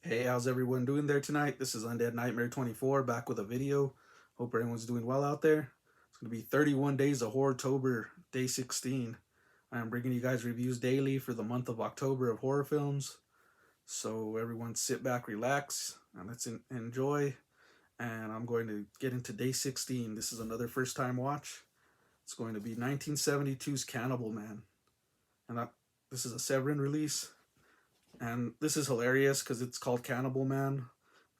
Hey, how's everyone doing there tonight? This is Undead Nightmare 24 back with a video. Hope everyone's doing well out there. It's going to be 31 days of Horrortober, day 16. I am bringing you guys reviews daily for the month of October of horror films. So everyone sit back, relax, and let's enjoy. And I'm going to get into day 16. This is another first time watch. It's going to be 1972's Cannibal Man. And this is a Severin release. And this is hilarious because it's called Cannibal Man,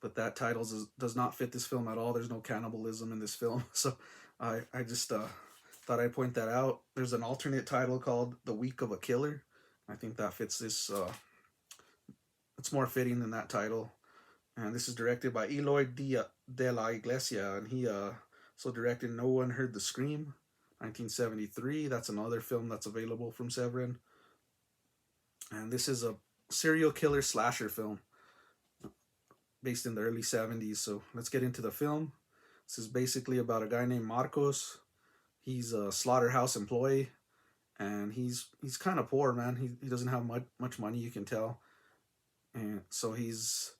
but that title does not fit this film at all. There's no cannibalism in this film, so I just thought I'd point that out. There's an alternate title called The Week of a Killer. I think that fits this. It's more fitting than that title. And this is directed by Eloy de la Iglesia, and he so directed No One Heard the Scream, 1973. That's another film that's available from Severin. And this is a serial killer slasher film based in the early 70s. So let's get into the film. This is basically about a guy named Marcos. He's a slaughterhouse employee, and he's kind of poor, man. He doesn't have much money, you can tell. And so his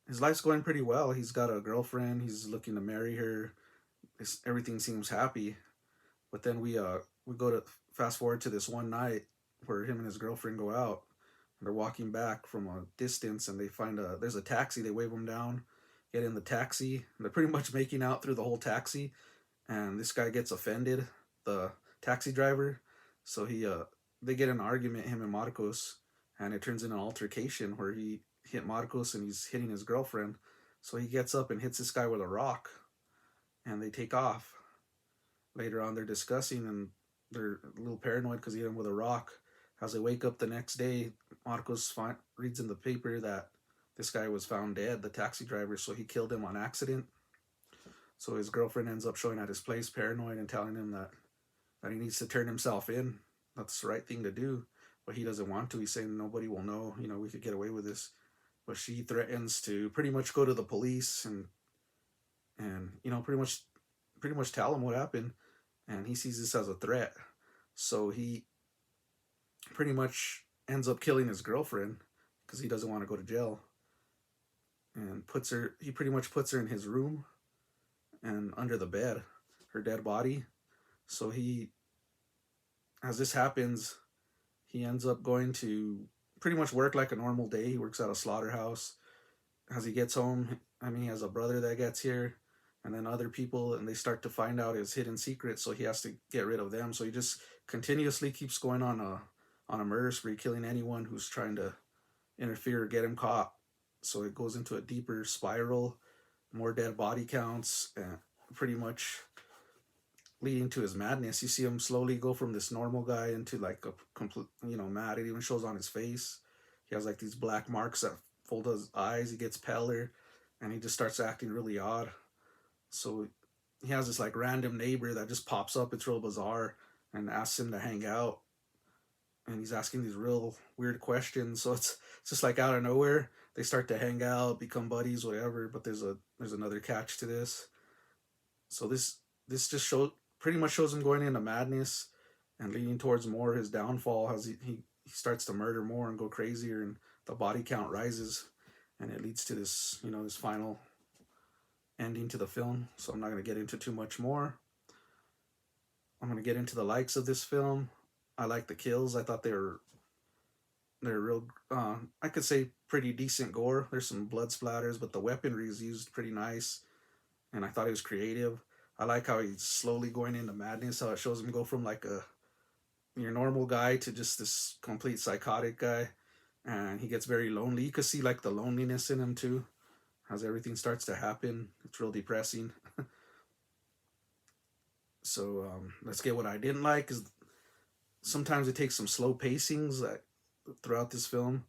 life's going pretty well. He's got a girlfriend. He's looking to marry her. Everything seems happy. But then we go to fast forward to this one night where him and his girlfriend go out. They're walking back from a distance, and they find there's a taxi. They wave them down, get in the taxi, and they're pretty much making out through the whole taxi. And this guy gets offended, the taxi driver. So they get in an argument, him and Marcos, and it turns into an altercation where he hit Marcos and he's hitting his girlfriend. So he gets up and hits this guy with a rock, and they take off. Later on, they're discussing, and they're a little paranoid because he hit him with a rock. As they wake up the next day, Marcos reads in the paper that this guy was found dead, the taxi driver, so he killed him on accident. So his girlfriend ends up showing at his place, paranoid, and telling him that he needs to turn himself in. That's the right thing to do, but he doesn't want to. He's saying nobody will know. We could get away with this. But she threatens to pretty much go to the police and pretty much tell him what happened. And he sees this as a threat, so he pretty much ends up killing his girlfriend because he doesn't want to go to jail, and he pretty much puts her in his room and under the bed, her dead body. So as this happens, he ends up going to pretty much work like a normal day. He works at a slaughterhouse. As he gets home, he has a brother that gets here, and then other people, and they start to find out his hidden secret, so he has to get rid of them. So he just continuously keeps going on a murder spree, killing anyone who's trying to interfere or get him caught. So it goes into a deeper spiral, more dead body counts, and pretty much leading to his madness. You see him slowly go from this normal guy into like a complete, mad. It even shows on his face. He has like these black marks that fold his eyes. He gets paler, and he just starts acting really odd. So he has this like random neighbor that just pops up. It's real bizarre, and asks him to hang out, and he's asking these real weird questions. So it's just like out of nowhere they start to hang out, become buddies, whatever. But there's another catch to this. So this just pretty much shows him going into madness and leading towards more his downfall as he starts to murder more and go crazier, and the body count rises, and it leads to this this final ending to the film. So I'm not going to get into too much more. I'm going to get into the likes of this film. I like the kills. I thought they're real. I could say pretty decent gore. There's some blood splatters, but the weaponry is used pretty nice, and I thought it was creative. I like how he's slowly going into madness. How it shows him go from like your normal guy to just this complete psychotic guy, and he gets very lonely. You could see like the loneliness in him too, as everything starts to happen. It's real depressing. So let's get what I didn't like is sometimes it takes some slow pacings throughout this film,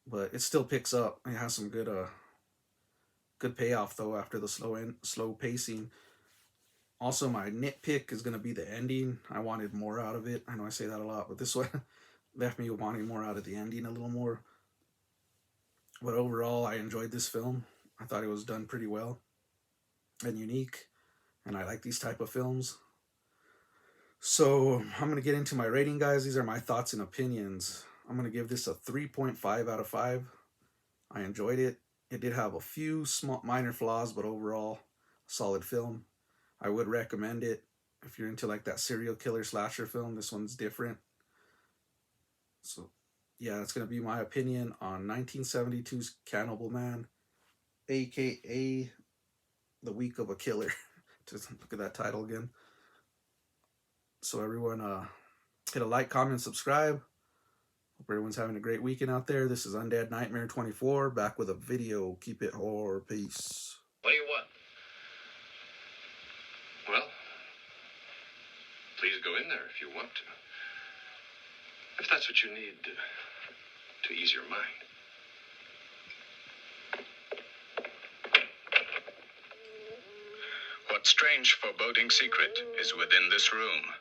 but it still picks up. It has some good payoff though after the slow pacing. Also, my nitpick is gonna be the ending. I wanted more out of it. I know I say that a lot, but this one left me wanting more out of the ending a little more. But overall, I enjoyed this film. I thought it was done pretty well and unique, and I like these type of films. So I'm going to get into my rating, guys. These are my thoughts and opinions. I'm going to give this a 3.5 out of 5. I enjoyed it. It did have a few small minor flaws, but overall, solid film. I would recommend it if you're into like that serial killer slasher film. This one's different. So, yeah, that's gonna be my opinion on 1972's Cannibal Man, aka The Week of a Killer. Just look at that title again. So everyone, hit a like, comment, subscribe. Hope everyone's having a great weekend out there. This is Undead Nightmare 24, back with a video. Keep it horror. Peace. What do you want? Well, please go in there if you want to. If that's what you need to ease your mind. What strange foreboding secret is within this room?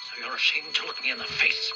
So you're ashamed to look me in the face?